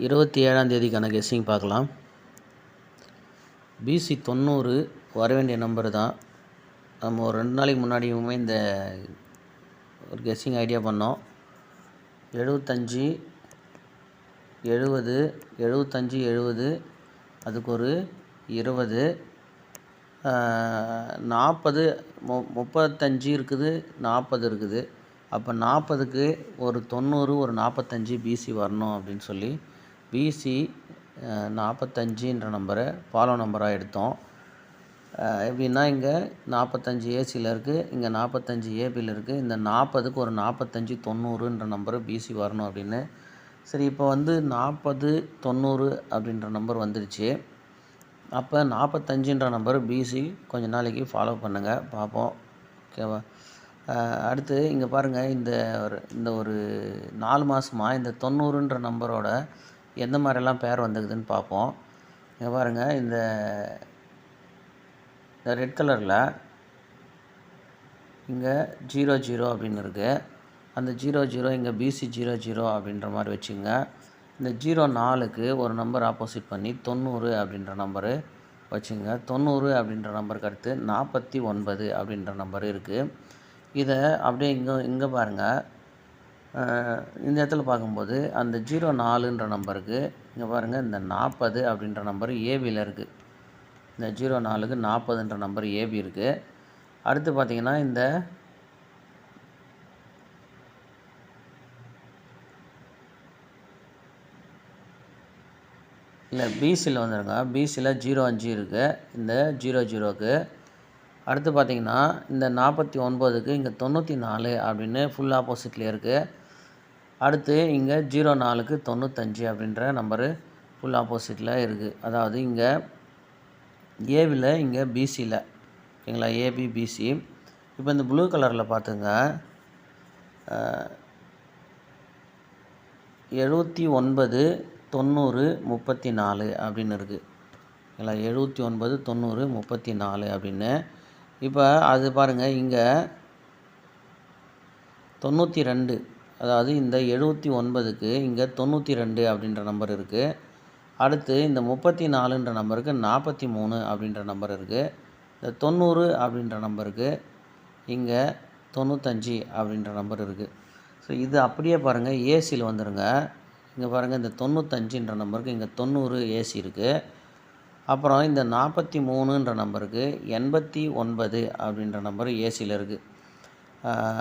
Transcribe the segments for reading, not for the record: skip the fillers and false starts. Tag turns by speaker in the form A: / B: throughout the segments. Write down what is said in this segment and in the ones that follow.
A: 27ஆம் தேதிக்கான guessing பார்க்கலாம். PC 90 வர வேண்டிய நம்பர் தான். நம்ம ஒரு 2 நாளைக்கு முன்னாடியுமே இந்த ஒரு கெஸ்ஸிங் ஐடியா பண்ணோம். 75 70 75 70 அதுக்கு ஒரு 20 40 35 இருக்குது, 40 இருக்குது. அப்போ 40க்கு ஒரு 90 ஒரு 45 பிசி வரணும் அப்படின்னு சொல்லி பிசி 45ன்ற நம்பரை ஃபாலோ நம்பராக எடுத்தோம். எப்படின்னா இங்கே 45 ஏசியில் இருக்குது, இங்கே 45 ஏபியில் இருக்குது. இந்த 40க்கு ஒரு 45 90ன்ற நம்பரு பிசி வரணும் அப்படின்னு. சரி, இப்போ வந்து 40 90 அப்படின்ற நம்பர் வந்துடுச்சு. அப்போ 45ன்ற நம்பர் பிசி கொஞ்ச நாளைக்கு ஃபாலோ பண்ணுங்கள், பார்ப்போம். ஓகேவா? அடுத்து இங்கே பாருங்கள், இந்த ஒரு 4 மாதமாக இந்த 90ன்ற நம்பரோட எந்த மாதிரிலாம் பேர் வந்துக்குதுன்னு பார்ப்போம். இங்கே பாருங்கள், இந்த ரெட் கலரில் இங்கே 00 அப்படின்னு இருக்குது. அந்த 00 இங்கே பிசி 00 அப்படின்ற மாதிரி வச்சுங்க. இந்த 04க்கு ஒரு நம்பர் ஆப்போசிட் பண்ணி 90 அப்படின்ற நம்பரு வச்சுங்க. 90 அப்படின்ற நம்பருக்கு அடுத்து 49 அப்படின்ற நம்பர் இருக்குது. இதை அப்படியே இங்கே பாருங்கள், இந்த இடத்துல பார்க்கும்போது அந்த 04ன்ற நம்பருக்கு இங்கே பாருங்கள், இந்த 40 அப்படின்ற நம்பர் ஏபியில் இருக்குது. இந்த 04க்கு 40ன்ற நம்பர் ஏபி இருக்குது. அடுத்து பார்த்திங்கன்னா இந்த இல்லை பிசியில் வந்துடுங்க. பிசியில் 05 இருக்குது இந்த 00க்கு. அடுத்து பார்த்திங்கன்னா இந்த 49க்கு இங்கே 94 அப்படின்னு ஃபுல் ஆப்போசிட்லேயே இருக்குது. அடுத்து இங்கே 04க்கு 95 அப்படின்ற நம்பரு ஃபுல் ஆப்போசிட்டில் இருக்குது. அதாவது இங்கே ஏபியில் இங்கே பிசியில், ஓகேங்களா? AB BC. இப்போ இந்த ப்ளூ கலரில் பார்த்துங்க, 79 90 34 அப்படின்னு இருக்குது. ஓகேங்களா? 79 90 34 அப்படின்னு. இப்போ அது பாருங்கள், இங்கே 92, அதாவது இந்த 79க்கு இங்கே 92 அப்படின்ற நம்பர் இருக்குது. அடுத்து இந்த 34ன்ற நம்பருக்கு 43 அப்படின்ற நம்பர் இருக்குது. இந்த 90 அப்படின்ற நம்பருக்கு இங்கே 95 அப்படின்ற நம்பர் இருக்குது. ஸோ இது அப்படியே பாருங்கள், ஏசியில் வந்துடுங்க. இங்கே பாருங்கள், இந்த 95ன்ற நம்பருக்கு இங்கே 90 ஏசி இருக்குது. அப்புறம் இந்த 43ன்ற நம்பருக்கு 89 அப்படின்ற நம்பர் ஏசியில் இருக்குது.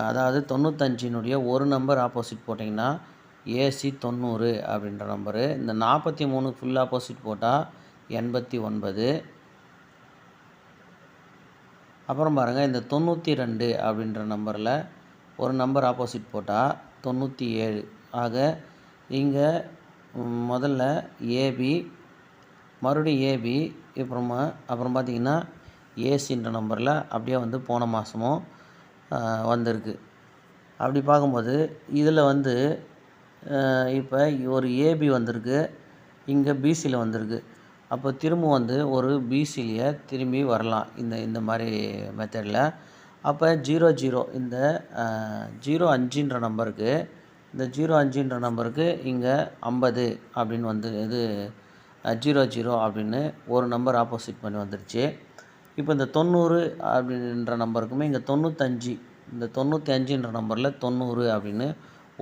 A: அதாவது 95னுடைய ஒரு நம்பர் ஆப்போசிட் போட்டிங்கன்னா ஏசி 90 அப்படின்ற நம்பரு. இந்த 43 ஃபுல் ஆப்போசிட் போட்டால் 89. அப்புறம் பாருங்கள், இந்த 92 அப்படின்ற நம்பரில் ஒரு நம்பர் ஆப்போசிட் போட்டால் 97. ஆக இங்கே முதல்ல ஏபி, மறுபடியும் ஏபி, அப்புறம் பார்த்திங்கன்னா ஏசின்ற நம்பரில் அப்படியே வந்து போன மாதமும் வந்திருக்கு. அப்படி பார்க்கும்போது இதில் வந்து இப்போ ஒரு ஏபி வந்திருக்கு, இங்கே பிசியில் வந்திருக்கு. அப்போ திரும்ப வந்து ஒரு பிசிலேயே திரும்பி வரலாம் இந்த மாதிரி மெத்தடில். அப்போ 00 இந்த 05ன்ற நம்பருக்கு, இந்த 05ன்ற நம்பருக்கு இங்கே 50 அப்படின்னு வந்து இது 00 அப்படின்னு ஒரு நம்பர் ஆப்போசிட் பண்ணி வந்துருச்சு. இப்போ இந்த 90 அப்படின்ற நம்பருக்குமே இங்கே 95, இந்த 95ன்ற நம்பரில் 90 அப்படின்னு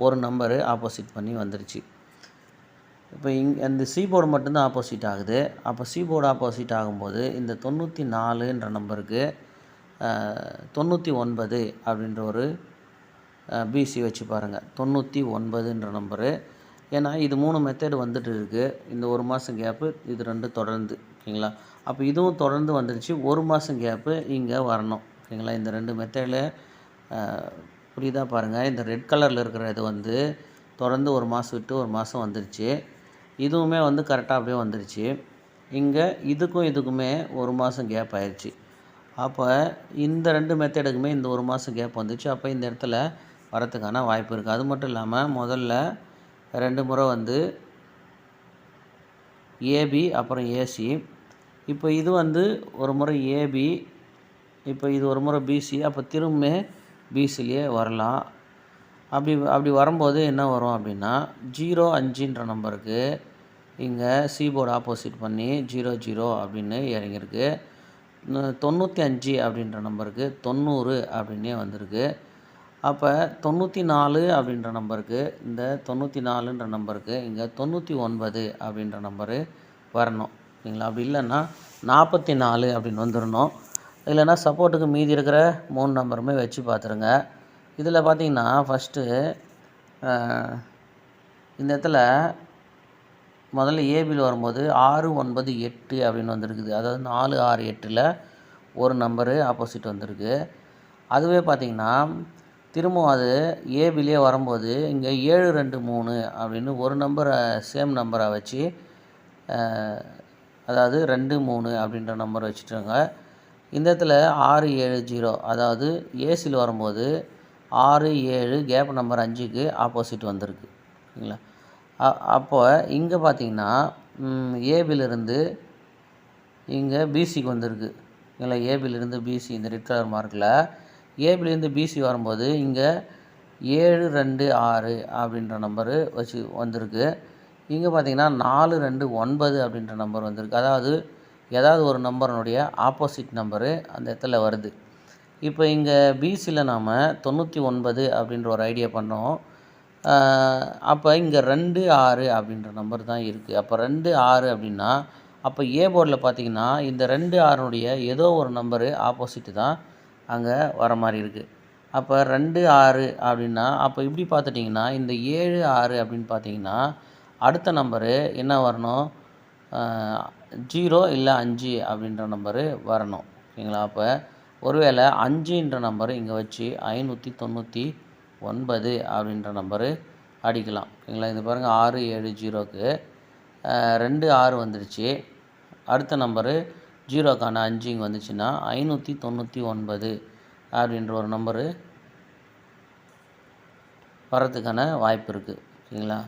A: ஒரு நம்பரு ஆப்போசிட் பண்ணி வந்துருச்சு. இப்போ அந்த சிபோர்டு மட்டும்தான் ஆப்போசிட் ஆகுது. அப்போ சிபோர்டு ஆப்போசிட் ஆகும்போது இந்த 94ன்ற நம்பருக்கு 99 அப்படின்ற ஒரு பிசி வச்சு பாருங்கள். 99ன்ற நம்பரு. ஏன்னா இது 3 மெத்தடு வந்துட்டு இருக்குது. இந்த ஒரு மாதம் கேப்பு, இது 2 தொடர்ந்து, ஓகேங்களா? அப்போ இதுவும் தொடர்ந்து வந்துடுச்சு. ஒரு மாதம் கேப்பு இங்கே வரணும், ஓகேங்களா? இந்த 2 மெத்தடில் புரியுதா பாருங்கள். இந்த ரெட் கலரில் இருக்கிற இது வந்து தொடர்ந்து ஒரு மாதம் விட்டு ஒரு மாதம் வந்துருச்சு. இதுவுமே வந்து கரெக்டாக அப்படியே வந்துருச்சு. இங்கே இதுக்குமே ஒரு மாதம் கேப் ஆயிடுச்சு. அப்போ இந்த 2 மெத்தடுக்குமே இந்த ஒரு மாதம் கேப் வந்துச்சு. அப்போ இந்த இடத்துல வரத்துக்கான வாய்ப்பு இருக்குது. அது மட்டும் இல்லாமல் முதல்ல 2 முறை வந்து ஏபி அப்புறம் ஏசி. இப்போ இது வந்து ஒரு முறை ஏபி, இப்போ இது ஒரு முறை பிசி. அப்போ திரும்ப பிசிலேயே வரலாம். அப்படி வரும்போது என்ன வரும் அப்படின்னா 05ன்ற நம்பருக்கு இங்கே சி போர்டு ஆப்போசிட் பண்ணி 00 அப்படின்னு இறங்கியிருக்கு. 95 அப்படின்ற நம்பருக்கு 90 அப்படின்னே வந்திருக்கு. அப்போ 94 அப்படின்ற நம்பருக்கு இந்த 94ன்ற நம்பருக்கு இங்கே 99 அப்படின்ற நம்பரு வரணும். சரிங்களா? அப்படி இல்லைன்னா 44 அப்படின்னு வந்துடணும். இல்லைன்னா சப்போர்ட்டுக்கு மீதி இருக்கிற 3 நம்பருமே வச்சு பார்த்துருங்க. இதில் பார்த்தீங்கன்னா ஃபஸ்ட்டு இந்த இடத்துல முதல்ல ஏபியில் வரும்போது 6, 9, 8 அப்படின்னு வந்திருக்குது. அதாவது 4, 6, 8ல் ஒரு நம்பரு ஆப்போசிட் வந்திருக்கு. அதுவே பார்த்திங்கன்னா திரும்பவும் அது ஏபிலே வரும்போது இங்கே 7, 2, 3 அப்படின்னு ஒரு நம்பரை சேம் நம்பரை வச்சு அதாவது 2, 3 அப்படின்ற நம்பரை வச்சுட்டாங்க. இந்த இடத்துல 6, 7, 0 அதாவது ஏசியில் வரும்போது 6, 7 கேப் நம்பர் 5க்கு ஆப்போசிட் வந்திருக்கு. சரிங்களா? அப்போ இங்கே பார்த்தீங்கன்னா ஏபிலிருந்து இங்கே பிசிக்கு வந்திருக்கு. இல்லை ஏபிலிருந்து பிசி இந்த ரெட் கலர் மார்க்கில் ஏபிலேருந்து பிசி வரும்போது இங்கே 7, 2, 6 அப்படின்ற நம்பரு வச்சு வந்திருக்கு. இங்கே பார்த்தீங்கன்னா 4, 2, 9 அப்படின்ற நம்பர் வந்திருக்கு. அதாவது ஏதாவது ஒரு நம்பரினுடைய ஆப்போசிட் நம்பரு அந்த இடத்துல வருது. இப்போ இங்கே பிசியில் நாம் 99 அப்படின்ற ஒரு ஐடியா பண்ணோம். அப்போ இங்கே 2, 6 அப்படின்ற நம்பர் தான் இருக்குது. அப்போ 2, 6 அப்படின்னா அப்போ ஏ போர்டில் பார்த்தீங்கன்னா இந்த 2, 6னுடைய ஏதோ ஒரு நம்பரு ஆப்போசிட்டு தான் அங்கே வர மாதிரி இருக்குது. அப்போ 2, 6 அப்படின்னா அப்போ இப்படி பார்த்துட்டிங்கன்னா இந்த 7, 6 அப்படின்னு பார்த்தீங்கன்னா அடுத்த நம்பரு என்ன வரணும்? 0 இல்லை 5 அப்படின்ற நம்பரு வரணும். ஓகேங்களா? அப்போ ஒருவேளை 5ன்ற நம்பரு இங்கே வச்சு 599 அப்படின்ற நம்பரு அடிக்கலாம். ஓகேங்களா? இது பாருங்கள் 6, 7, 0க்கு 2, 6 வந்துடுச்சு. அடுத்த நம்பரு 0க்கான 5 இங்கே வந்துச்சுன்னா 599 அப்படின்ற ஒரு நம்பரு வர்றதுக்கான வாய்ப்பு இருக்குது. ஓகேங்களா?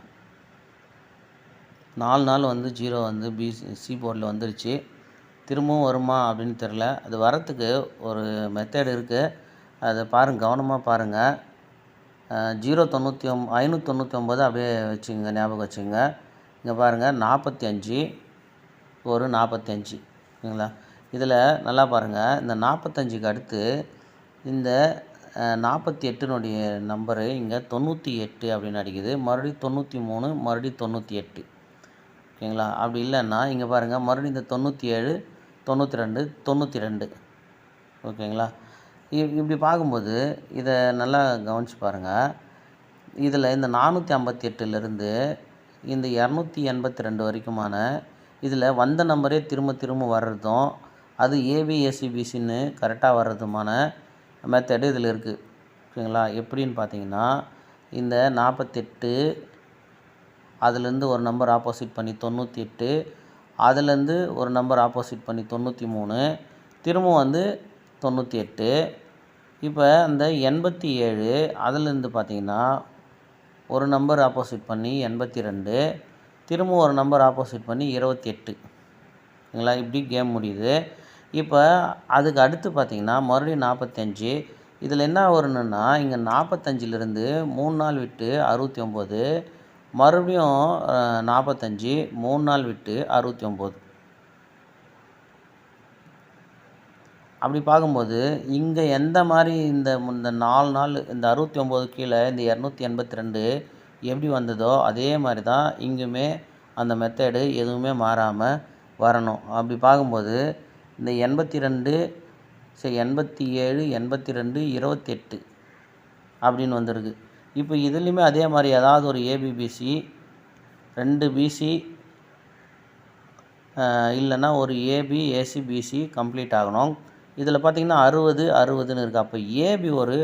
A: 4 நாள் வந்து 0 வந்து சி போர்டில் வந்துருச்சு. திரும்பவும் வருமா அப்படின்னு தெரில. அது வரத்துக்கு ஒரு மெத்தட் இருக்குது. அதை கவனமாக பாருங்கள். 599 அப்படியே வச்சுங்க, ஞாபகம் வச்சுங்க. இங்கே பாருங்கள் 45 ஒரு 45. ஓகேங்களா? இதில் நல்லா பாருங்கள். இந்த 45க்கு அடுத்து இந்த 48னுடைய நம்பரு இங்கே 98 அப்படின்னு அடிக்குது. மறுபடியும் 93, மறுபடியும் 98. ஓகேங்களா? அப்படி இல்லைன்னா இங்கே பாருங்கள் மறுபடியும் இந்த 97, 92, 92. ஓகேங்களா? இப்படி பார்க்கும்போது இதை நல்லா கவனித்து பாருங்கள். இதில் இந்த 458லேருந்து இந்த 282 வரைக்குமான இதில் வந்த நம்பரே திரும்ப திரும்ப வர்றதும் அது ஏபிஎஸ்சிபிசின்னு கரெக்டாக வர்றதுமான மெத்தடு இதில் இருக்குது. ஓகேங்களா? எப்படின்னு பார்த்தீங்கன்னா இந்த 48 அதுலேருந்து ஒரு நம்பர் ஆப்போசிட் பண்ணி 98, அதுலேருந்து ஒரு நம்பர் ஆப்போசிட் பண்ணி 93, திரும்பவும் வந்து 98. இப்போ அந்த 87 அதுலேருந்து பார்த்தீங்கன்னா ஒரு நம்பர் ஆப்போசிட் பண்ணி 82, திரும்பவும் ஒரு நம்பர் ஆப்போசிட் பண்ணி 28. ஓகேங்களா? இப்படி கேம் முடியுது. இப்போ அதுக்கு அடுத்து பார்த்தீங்கன்னா மறுபடியும் 45. இதில் என்ன வரணுன்னா இங்கே 45லேருந்து 3 நாள் விட்டு 69, மறுபடியும் 45, 3 நாள் விட்டு 69. அப்படி பார்க்கும்போது இங்கே எந்த மாதிரி இந்த 4 நாள் இந்த 69 கீழே இந்த 282 எப்படி வந்ததோ அதே மாதிரி தான் இங்குமே அந்த மெத்தடு எதுவுமே மாறாமல் வரணும். அப்படி பார்க்கும்போது இந்த 82, 87, 82, 28 அப்படின்னு வந்திருக்கு. இப்போ இதுலேயுமே அதே மாதிரி ஏதாவது ஒரு ஏபிபிசி, 2 பிசி இல்லைன்னா ஒரு ஏபி ஏசிபிசி கம்ப்ளீட் ஆகணும். இதில் பார்த்திங்கன்னா 60, 60ன்னு இருக்குது. அப்போ ஏபி ஒரு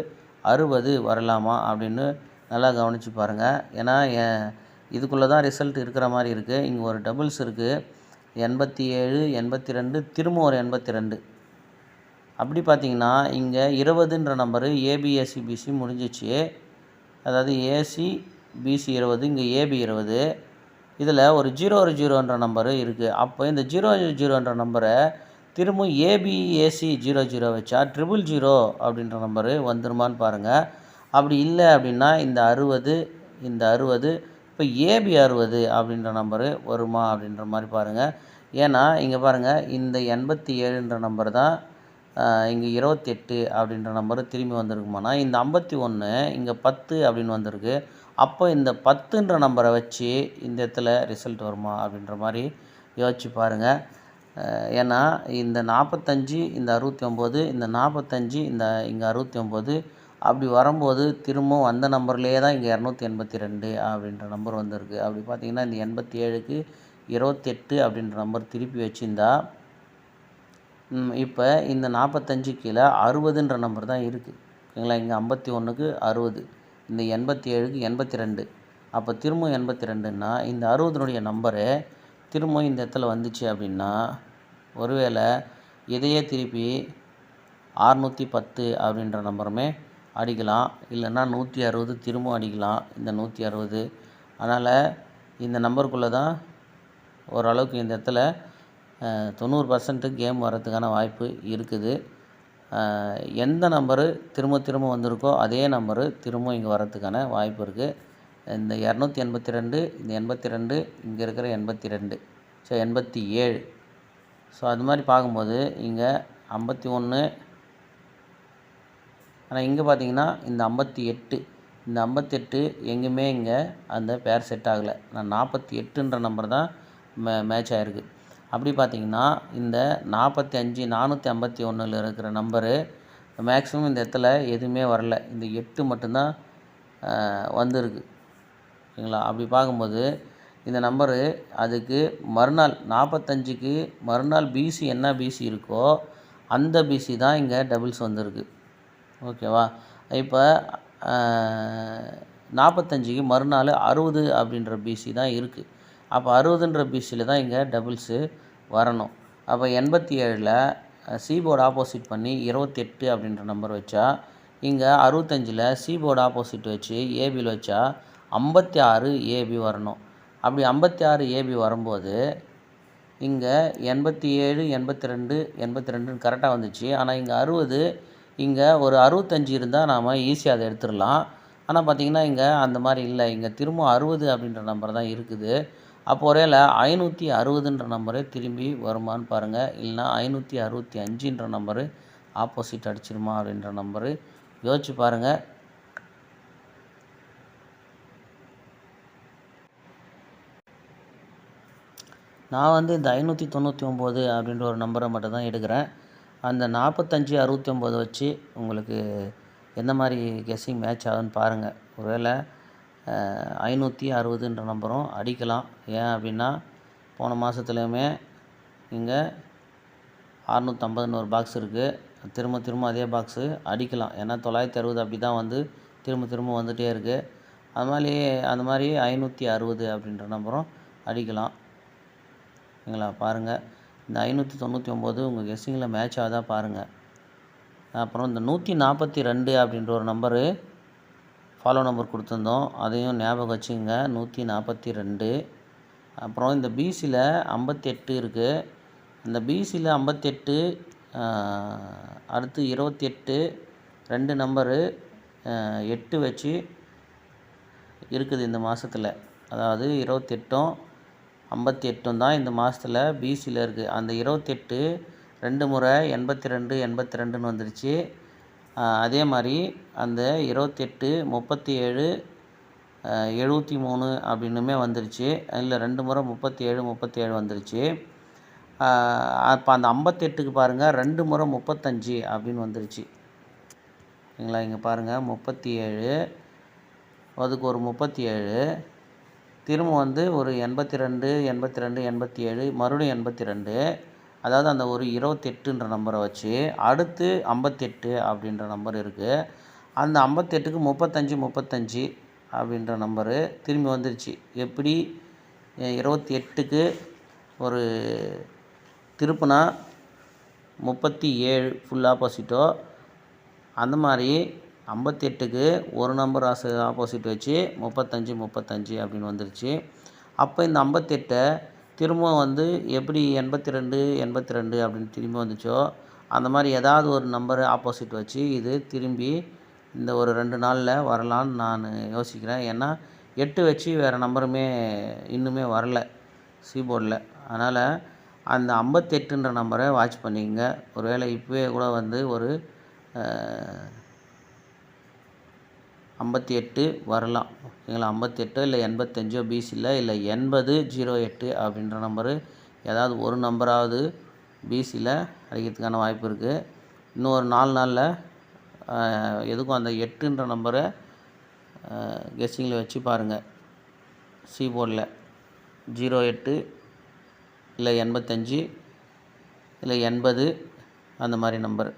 A: 60 வரலாமா அப்படின்னு நல்லா கவனித்து பாருங்கள். ஏன்னா இதுக்குள்ளே தான் ரிசல்ட் இருக்கிற மாதிரி இருக்குது. இங்கே ஒரு டபுள்ஸ் இருக்குது. 87, 82, திரும்ப ஒரு 82. அப்படி பார்த்திங்கன்னா இங்கே 20ன்ற நம்பரு ஏபிஎஸ்சிபிசி முடிஞ்சிச்சு. அதாவது ஏசி பிசி 20, இங்கே ஏபி 20. இதில் ஒரு 00ன்ற நம்பரு இருக்குது. அப்போ இந்த 00ன்ற நம்பரை திரும்ப ஏபிஏசி 00 வச்சா 000 அப்படின்ற நம்பரு வந்துருமான்னு பாருங்கள். அப்படி இல்லை அப்படின்னா இந்த 60, இந்த 60. இப்போ இப்போ ஏபி 60 அப்படின்ற நம்பரு வருமா அப்படின்ற மாதிரி பாருங்கள். ஏன்னா இங்கே பாருங்கள், இந்த 87ன்ற நம்பர் தான் இங்கே 28 அப்படின்ற நம்பரு திரும்பி வந்திருக்குமானா, இந்த 51 இங்கே 10 அப்படின்னு வந்திருக்கு. அப்போ இந்த 10ன்ற நம்பரை வச்சு இந்த இடத்துல ரிசல்ட் வருமா அப்படின்ற மாதிரி யோசிச்சு பாருங்கள். ஏன்னா இந்த 45 இந்த 69 இந்த 45 இந்த இங்கே 69 அப்படி வரும்போது திரும்பவும் அந்த நம்பர்லேயே தான் இங்கே 282 அப்படின்ற நம்பர் வந்திருக்கு. அப்படி பார்த்திங்கன்னா இந்த 87க்கு 28 அப்படின்ற நம்பர் திருப்பி வச்சுருந்தா இப்போ இந்த 45 கீழே 60ன்ற நம்பர் தான் இருக்குது. ஓகேங்களா? இங்கே 51க்கு 60, இந்த 87க்கு 82. அப்போ திரும்பவும் 82ன்னா இந்த 60னுடைய நம்பரு திரும்பவும் இந்த இடத்துல வந்துச்சு அப்படின்னா, ஒருவேளை இதையே திருப்பி 610 அப்படின்ற நம்பருமே அடிக்கலாம். இல்லைன்னா 160 திரும்பவும் அடிக்கலாம். இந்த 160. அதனால் இந்த நம்பருக்குள்ளே தான் ஓரளவுக்கு இந்த இடத்துல 90% கேம் வரதுக்கான வாய்ப்பு இருக்குது. எந்த நம்பரு திரும்ப திரும்ப வந்திருக்கோ அதே நம்பரு திரும்ப இங்கே வரதுக்கான வாய்ப்பு இருக்குது. இந்த 282, இந்த 82, இங்கே இருக்கிற 82, 87. ஸோ அது மாதிரி பார்க்கும்போது இங்கே 51, ஆனால் இங்கே பார்த்தீங்கன்னா இந்த 58, இந்த 58 எங்கேயுமே இங்கே அந்த பேர் செட் ஆகலை. நான் 48ன்ற நம்பர் தான் மேட்ச் ஆகிருக்கு. அப்படி பார்த்திங்கன்னா இந்த 45 451ல் இருக்கிற நம்பரு மேக்ஸிமம் இந்த இடத்துல எதுவுமே வரல. இந்த 8 மட்டும்தான் வந்திருக்கு. ஓகேங்களா? அப்படி பார்க்கும்போது இந்த நம்பரு அதுக்கு மறுநாள் 45க்கு மறுநாள் பிசி என்ன பிசி இருக்கோ அந்த பிசி தான் இங்கே டபுள்ஸ் வந்திருக்கு. ஓகேவா? இப்போ 45க்கு மறுநாள் 60 அப்படின்ற பிசி தான் இருக்குது. அப்போ 60ன்ற பிசியில் தான் இங்கே டபுள்ஸு வரணும். அப்போ 87ல் சி போர்டு ஆப்போசிட் பண்ணி 28 அப்படின்ற நம்பர் வச்சா, இங்கே 65ல் சி போர்டு ஆப்போசிட் வச்சு ஏபியில் வச்சா 56 ஏபி வரணும். அப்படி 56 ஏபி வரும்போது இங்கே 87 82 82ன்னு கரெக்டாக வந்துச்சு. ஆனால் இங்கே 60, இங்கே ஒரு 65 இருந்தால் நாம் ஈஸியாக அதை எடுத்துடலாம். ஆனால் பார்த்திங்கன்னா இங்கே அந்த மாதிரி இல்லை. இங்கே திரும்ப 60 அப்படின்ற நம்பர் தான் இருக்குது. அப்போ ஒருவேளை 560ன்ற நம்பரே திரும்பி வருமானு பாருங்கள். இல்லைனா 565ன்ற நம்பரு ஆப்போசிட் அடிச்சிருமா அப்படின்ற நம்பரு யோசிச்சு பாருங்கள். நான் வந்து இந்த 599 அப்படின்ற ஒரு நம்பரை மட்டும் தான் எடுக்கிறேன். அந்த 45 69 வச்சு உங்களுக்கு எந்த மாதிரி கெஸ்ஸிங் மேட்ச் ஆகுதுன்னு பாருங்கள். ஒருவேளை 560ன்ற நம்பரும் அடிக்கலாம். ஏன் அப்படின்னா போன மாதத்துலையுமே இங்கே 650ன்னு ஒரு பாக்ஸ் இருக்குது. திரும்ப திரும்ப அதே பாக்ஸு அடிக்கலாம். ஏன்னா 960 அப்படி தான் வந்து திரும்ப திரும்ப வந்துகிட்டே இருக்குது. அந்த மாதிரி 560 அப்படின்ற நம்பரும் அடிக்கலாம். ஓகேங்களா? பாருங்கள், இந்த 599 உங்கள் கெஸ்ஸிங்கில் மேட்ச் ஆகுதா பாருங்கள். அப்புறம் இந்த 142 அப்படின்ற ஒரு நம்பரு ஃபாலோ நம்பர் கொடுத்துருந்தோம். அதையும் ஞாபகம் வச்சுங்க. 142. அப்புறம் இந்த பிசியில் 58 இருக்குது. இந்த பிசியில் 58 அடுத்து 28 2 நம்பரு 8 வச்சு இருக்குது இந்த மாதத்தில். அதாவது 28ம் 58ம் தான் இந்த மாதத்தில் பிசியில் இருக்குது. அந்த 28 2 முறை 82 82ன்னு வந்துருச்சு. அதே மாதிரி அந்த 28 37 73 அப்படின்னுமே வந்துருச்சு. இல்லை 2 முறை 37 37 வந்துருச்சு. அப்போ அந்த 58க்கு பாருங்கள் 2 முறை 35 அப்படின்னு வந்துருச்சு. ஓகேங்களா? இங்கே பாருங்கள் 37, அதுக்கு ஒரு 37, திரும்ப வந்து ஒரு 82 82 87 மறுபடியும் 82. அதாவது அந்த ஒரு 28ன்ற நம்பரை வச்சு அடுத்து 58 அப்படின்ற நம்பர் இருக்குது. அந்த 58க்கு 35 35 அப்படின்ற நம்பரு திரும்பி வந்துருச்சு. எப்படி 28க்கு ஒரு திருப்புனா 37 ஃபுல் ஆப்போசிட்டோ, அந்த மாதிரி 58க்கு ஒரு நம்பர் ஆப்போசிட் வச்சு 35 35 அப்படின்னு வந்துருச்சு. அப்போ இந்த 58 திரும்ப வந்து எப்படி 82 82 அப்படின்னு திரும்பி வந்துச்சோ, அந்த மாதிரி ஏதாவது ஒரு நம்பரு ஆப்போசிட் வச்சு இது திரும்பி இந்த ஒரு 2 நாளில் வரலான்னு நான் யோசிக்கிறேன். ஏன்னா 8 வச்சு வேறு நம்பருமே இன்னுமே வரல போர்டில். அதனால் அந்த 58ன்ற நம்பரை வாட்ச் பண்ணிக்கங்க. ஒருவேளை இப்போவே கூட வந்து ஒரு 58 வரலாம். ஓகேங்களா? 58 இல்லை 85 பிசியில் இல்லை 8008 அப்படின்ற நம்பரு ஏதாவது ஒரு நம்பராவது பிசியில் அடிக்கிறதுக்கான வாய்ப்பு இருக்குது. இன்னும் ஒரு 4 நாளில் எதுக்கும் அந்த 8ன்ற நம்பரை கெஸ்ஸிங்கில் வச்சு பாருங்கள். போர்டில் 08 இல்லை 85 இல்லை 80 அந்த மாதிரி நம்பர்